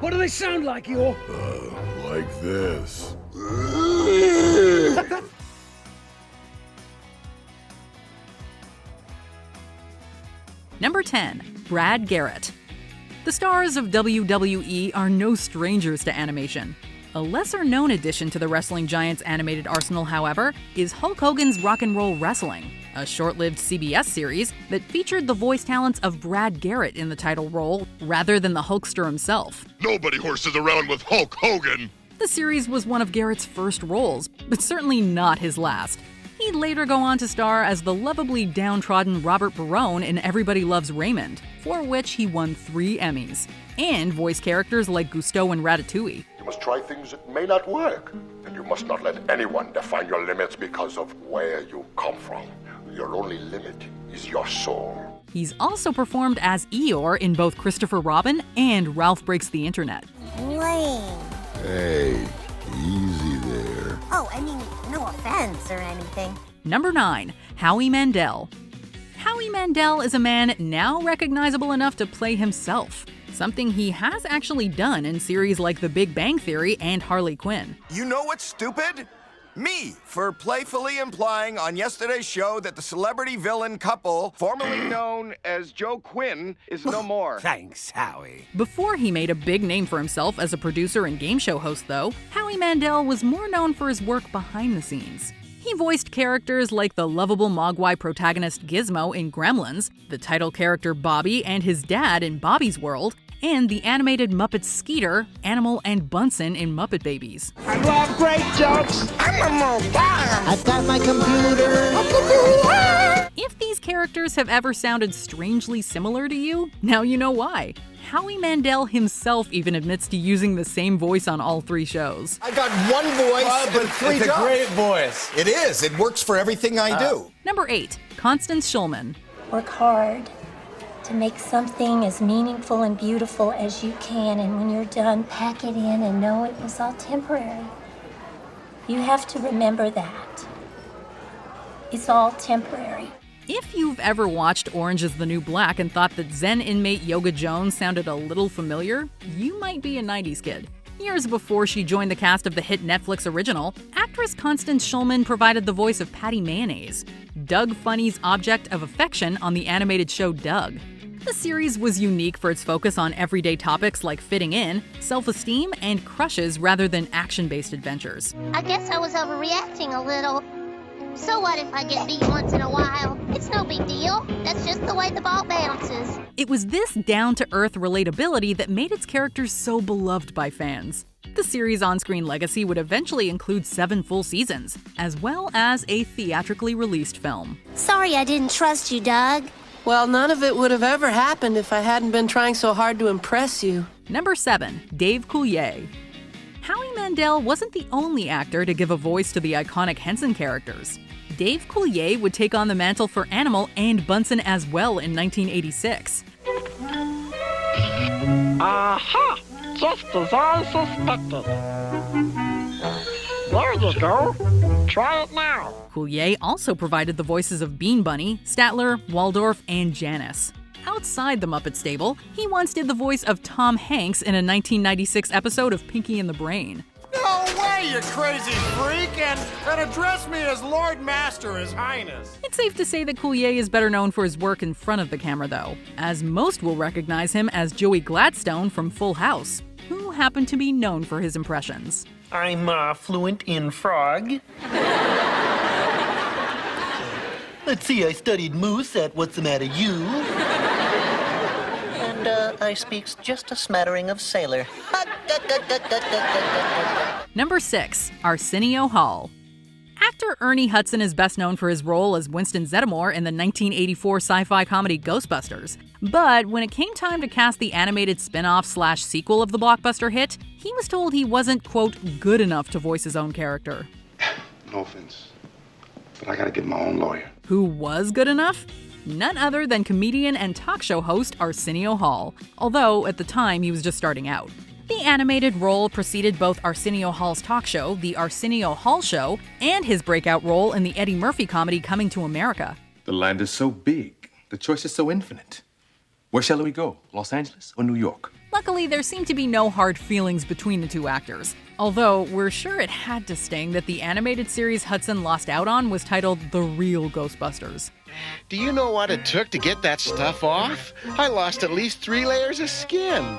What do they sound like, Eeyore? Like this. Number 10. Brad Garrett. The stars of WWE are no strangers to animation. A lesser-known addition to the wrestling giant's animated arsenal, however, is Hulk Hogan's Rock 'n' Roll Wrestling, a short-lived CBS series that featured the voice talents of Brad Garrett in the title role rather than the Hulkster himself. Nobody horses around with Hulk Hogan! The series was one of Garrett's first roles, but certainly not his last. He'd later go on to star as the lovably downtrodden Robert Barone in Everybody Loves Raymond, for which he won 3 Emmys, and voice characters like Gusteau and Ratatouille. You must try things that may not work, and you must not let anyone define your limits because of where you come from. Your only limit is your soul. He's also performed as Eeyore in both Christopher Robin and Ralph Breaks the Internet. Lame. Hey, easy there. Oh, I mean, no offense or anything. Number 9. Howie Mandel. Howie Mandel is a man now recognizable enough to play himself, something he has actually done in series like The Big Bang Theory and Harley Quinn. You know what's stupid? Me, for playfully implying on yesterday's show that the celebrity villain couple, formerly known as Joe Quinn, is no more. Thanks, Howie. Before he made a big name for himself as a producer and game show host, though, Howie Mandel was more known for his work behind the scenes. He voiced characters like the lovable Mogwai protagonist Gizmo in Gremlins, the title character Bobby and his dad in Bobby's World, and the animated Muppet Skeeter, Animal, and Bunsen in Muppet Babies. I love great jokes. I've got my computer. If these characters have ever sounded strangely similar to you, now you know why. Howie Mandel himself even admits to using the same voice on all 3 shows. I got one voice But and 3 it's a jobs. great voice. It is. It works for everything I do. Number 8. Constance Schulman. Work hard to make something as meaningful and beautiful as you can, and when you're done, pack it in and know it was all temporary. You have to remember that. It's all temporary. If you've ever watched Orange is the New Black and thought that Zen inmate Yoga Jones sounded a little familiar, you might be a 90s kid. Years before she joined the cast of the hit Netflix original, actress Constance Schulman provided the voice of Patty Mayonnaise, Doug Funny's object of affection on the animated show Doug. The series was unique for its focus on everyday topics like fitting in, self-esteem, and crushes rather than action-based adventures. I guess I was overreacting a little. So what if I get beat once in a while? It's no big deal. That's just the way the ball bounces. It was this down-to-earth relatability that made its characters so beloved by fans. The series' on-screen legacy would eventually include 7 full seasons, as well as a theatrically released film. Sorry I didn't trust you, Doug. Well, none of it would have ever happened if I hadn't been trying so hard to impress you. Number 7. Dave Coulier. Howie Mandel wasn't the only actor to give a voice to the iconic Henson characters. Dave Coulier would take on the mantle for Animal and Bunsen as well in 1986. Aha! Just as I suspected. There you go. Try it now. Coulier also provided the voices of Bean Bunny, Statler, Waldorf, and Janice. Outside the Muppet stable, he once did the voice of Tom Hanks in a 1996 episode of Pinky and the Brain. No way, you crazy freak! And address me as Lord Master, His Highness. It's safe to say that Coulier is better known for his work in front of the camera, though, as most will recognize him as Joey Gladstone from Full House, who happened to be known for his impressions. I'm fluent in frog. Let's see, I studied Moose at What's the Matter You? And I speaks just a smattering of sailor. Number 6. Arsenio Hall. Actor Ernie Hudson is best known for his role as Winston Zeddemore in the 1984 sci-fi comedy Ghostbusters. But when it came time to cast the animated spin-off/sequel of the blockbuster hit, he was told he wasn't, quote, good enough to voice his own character. No offense, but I gotta get my own lawyer. Who was good enough? None other than comedian and talk show host Arsenio Hall, although at the time he was just starting out. The animated role preceded both Arsenio Hall's talk show, The Arsenio Hall Show, and his breakout role in the Eddie Murphy comedy Coming to America. The land is so big. The choice is so infinite. Where shall we go? Los Angeles or New York? Luckily, there seemed to be no hard feelings between the two actors. Although, we're sure it had to sting that the animated series Hudson lost out on was titled The Real Ghostbusters. Do you know what it took to get that stuff off? I lost at least 3 layers of skin.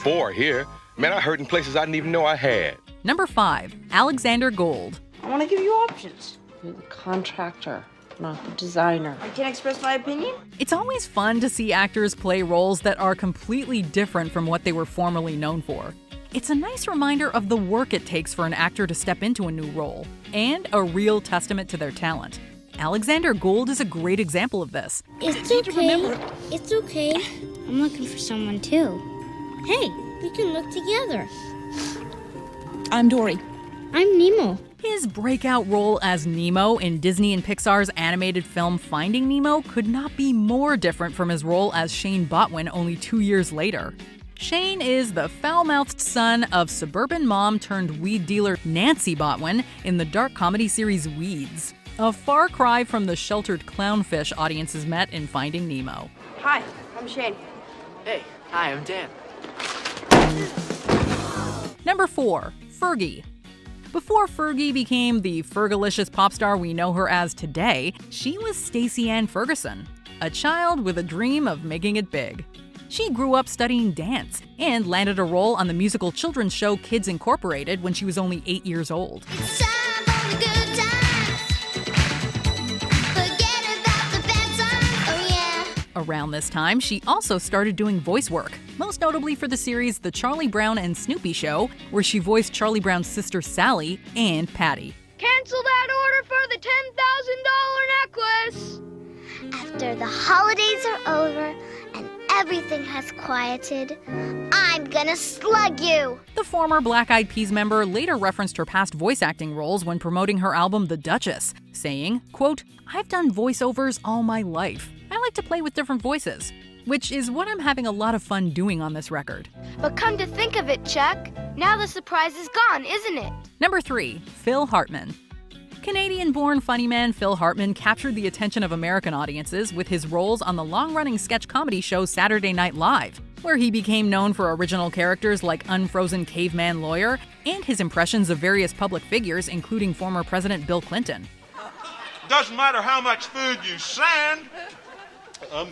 4 here. Man, I hurt in places I didn't even know I had. Number 5, Alexander Gold. I want to give you options. You're the contractor, not the designer. I can't express my opinion? It's always fun to see actors play roles that are completely different from what they were formerly known for. It's a nice reminder of the work it takes for an actor to step into a new role, and a real testament to their talent. Alexander Gold is a great example of this. It's okay. It's okay. I'm looking for someone too. Hey, we can look together. I'm Dory. I'm Nemo. His breakout role as Nemo in Disney and Pixar's animated film Finding Nemo could not be more different from his role as Shane Botwin only 2 years later. Shane is the foul-mouthed son of suburban mom turned weed dealer Nancy Botwin in the dark comedy series Weeds. A far cry from the sheltered clownfish audiences met in Finding Nemo. Hi, I'm Shane. Hey, hi, I'm Dan. Number 4, Fergie. Before Fergie became the Fergalicious pop star we know her as today, she was Stacey Ann Ferguson, a child with a dream of making it big. She grew up studying dance and landed a role on the musical children's show Kids Incorporated when she was only 8 years old. Around this time, she also started doing voice work, most notably for the series The Charlie Brown and Snoopy Show, where she voiced Charlie Brown's sister Sally and Patty. Cancel that order for the $10,000 necklace! After the holidays are over and everything has quieted, I'm gonna slug you! The former Black Eyed Peas member later referenced her past voice acting roles when promoting her album The Duchess, saying, quote, "I've done voiceovers all my life. I like to play with different voices," which is what I'm having a lot of fun doing on this record. But come to think of it, Chuck, now the surprise is gone, isn't it? Number 3, Phil Hartman. Canadian-born funny man Phil Hartman captured the attention of American audiences with his roles on the long-running sketch comedy show Saturday Night Live, where he became known for original characters like Unfrozen Caveman Lawyer and his impressions of various public figures, including former President Bill Clinton. Doesn't matter how much food you send. A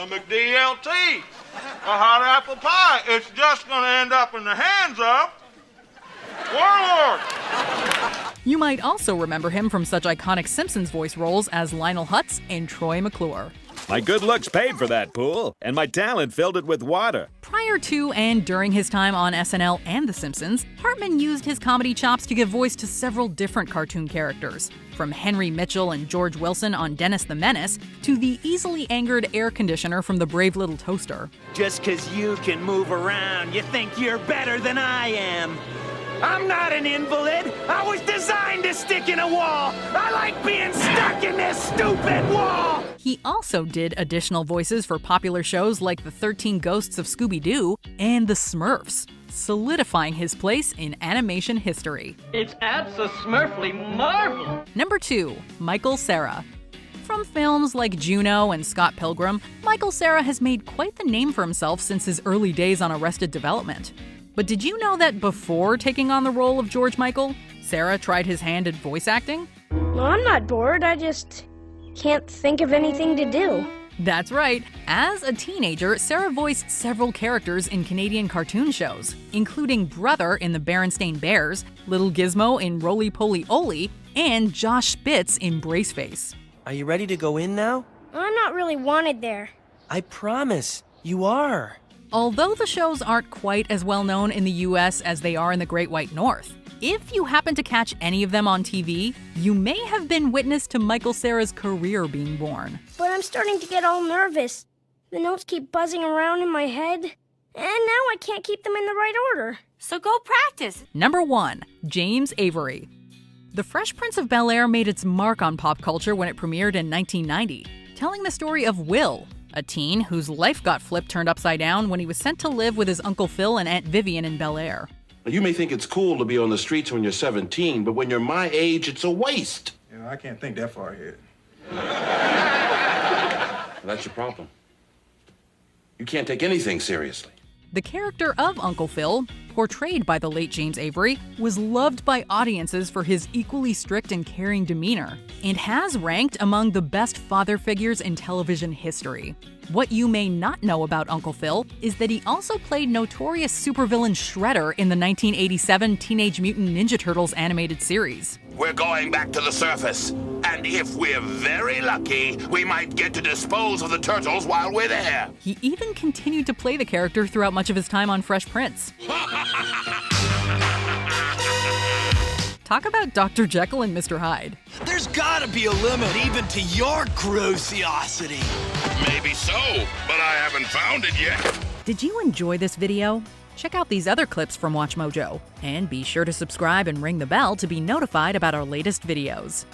McDLT, a hot apple pie. It's just going to end up in the hands of Warlord. You might also remember him from such iconic Simpsons voice roles as Lionel Hutz and Troy McClure. My good looks paid for that pool, and my talent filled it with water. Prior to and during his time on SNL and The Simpsons, Hartman used his comedy chops to give voice to several different cartoon characters, from Henry Mitchell and George Wilson on Dennis the Menace to the easily angered air conditioner from The Brave Little Toaster. Just 'cause you can move around, you think you're better than I am. I'm not an invalid. I was designed to stick in a wall. I like being stuck in this stupid wall. He also did additional voices for popular shows like The 13 Ghosts of Scooby-Doo and The Smurfs, solidifying his place in animation history. It's abso-smurfly marvel. Number 2, Michael Cera. From films like Juno and Scott Pilgrim, Michael Cera has made quite the name for himself since his early days on Arrested Development. But did you know that before taking on the role of George Michael, Cera tried his hand at voice acting? Well, I'm not bored, I just can't think of anything to do. That's right. As a teenager, Cera voiced several characters in Canadian cartoon shows, including Brother in the Berenstain Bears, Little Gizmo in Roly Poly Oly, and Josh Spitz in Braceface. Are you ready to go in now? I'm not really wanted there. I promise, you are. Although the shows aren't quite as well known in the US as they are in the Great White North, if you happen to catch any of them on TV, you may have been witness to Michael Cera's career being born. But I'm starting to get all nervous. The notes keep buzzing around in my head, and now I can't keep them in the right order. So go practice. Number 1, James Avery. The Fresh Prince of Bel-Air made its mark on pop culture when it premiered in 1990, telling the story of Will, a teen whose life got turned upside down when he was sent to live with his Uncle Phil and Aunt Vivian in Bel-Air. You may think it's cool to be on the streets when you're 17, but when you're my age, it's a waste. You know, I can't think that far ahead. That's your problem. You can't take anything seriously. The character of Uncle Phil, portrayed by the late James Avery, was loved by audiences for his equally strict and caring demeanor, and has ranked among the best father figures in television history. What you may not know about Uncle Phil is that he also played notorious supervillain Shredder in the 1987 Teenage Mutant Ninja Turtles animated series. We're going back to the surface, and if we're very lucky, we might get to dispose of the turtles while we're there. He even continued to play the character throughout much of his time on Fresh Prince. Talk about Dr. Jekyll and Mr. Hyde. There's gotta be a limit even to your grossiosity. Maybe so, but I haven't found it yet. Did you enjoy this video? Check out these other clips from MsMojo, and be sure to subscribe and ring the bell to be notified about our latest videos.